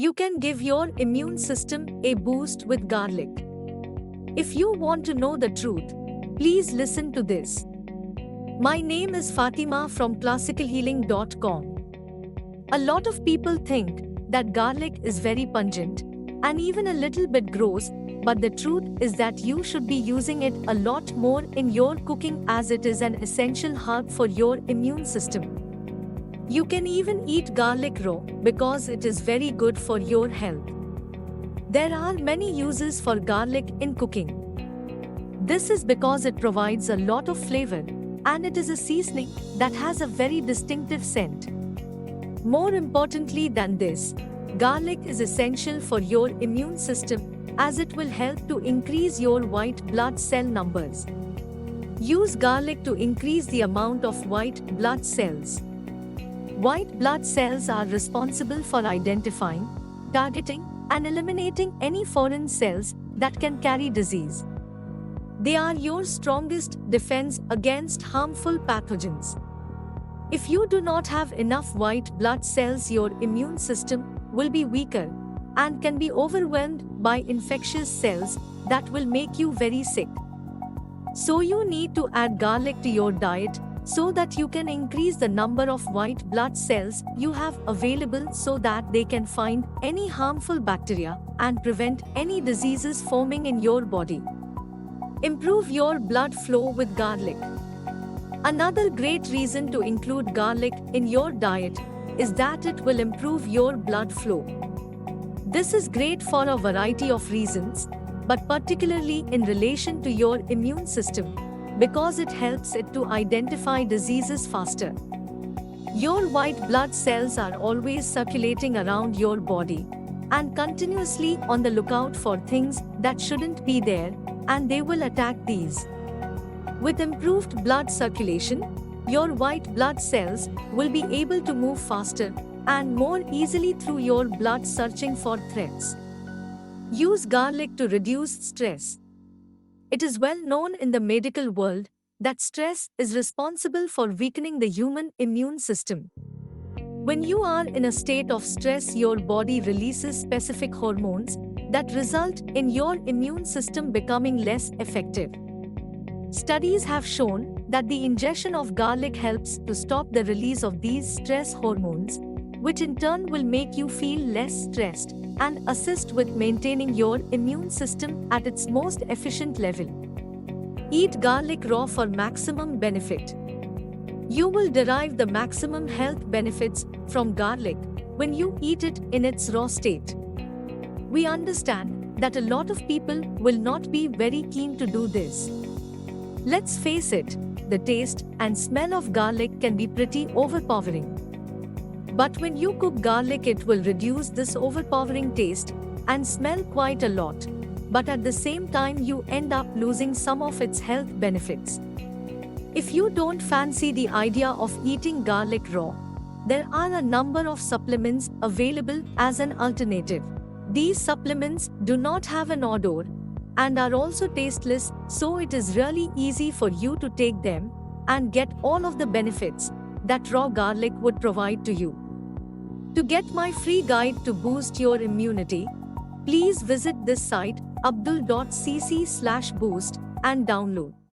You can give your immune system a boost with garlic. If you want to know the truth, please listen to this. My name is Fatima from classicalhealing.com. A lot of people think that garlic is very pungent and even a little bit gross, but the truth is that you should be using it a lot more in your cooking as it is an essential herb for your immune system. You can even eat garlic raw because it is very good for your health. There are many uses for garlic in cooking. This is because it provides a lot of flavor and it is a seasoning that has a very distinctive scent. More importantly than this, garlic is essential for your immune system as it will help to increase your white blood cell numbers. Use garlic to increase the amount of white blood cells. White blood cells are responsible for identifying, targeting, and eliminating any foreign cells that can carry disease. They are your strongest defense against harmful pathogens. If you do not have enough white blood cells, your immune system will be weaker and can be overwhelmed by infectious cells that will make you very sick. So you need to add garlic to your diet so that you can increase the number of white blood cells you have available so that they can find any harmful bacteria and prevent any diseases forming in your body. Improve your blood flow with garlic. Another great reason to include garlic in your diet is that it will improve your blood flow. This is great for a variety of reasons, but particularly in relation to your immune system, because it helps it to identify diseases faster. Your white blood cells are always circulating around your body and continuously on the lookout for things that shouldn't be there, and they will attack these. With improved blood circulation, your white blood cells will be able to move faster and more easily through your blood searching for threats. Use garlic to reduce stress. It is well known in the medical world that stress is responsible for weakening the human immune system. When you are in a state of stress, your body releases specific hormones that result in your immune system becoming less effective. Studies have shown that the ingestion of garlic helps to stop the release of these stress hormones, which in turn will make you feel less stressed and assist with maintaining your immune system at its most efficient level. Eat garlic raw for maximum benefit. You will derive the maximum health benefits from garlic when you eat it in its raw state. We understand that a lot of people will not be very keen to do this. Let's face it, the taste and smell of garlic can be pretty overpowering. But when you cook garlic, it will reduce this overpowering taste and smell quite a lot. But at the same time, you end up losing some of its health benefits. If you don't fancy the idea of eating garlic raw, there are a number of supplements available as an alternative. These supplements do not have an odor and are also tasteless, so it is really easy for you to take them and get all of the benefits that raw garlic would provide to you. To get my free guide to boost your immunity, please visit this site abdul.cc/boost and download.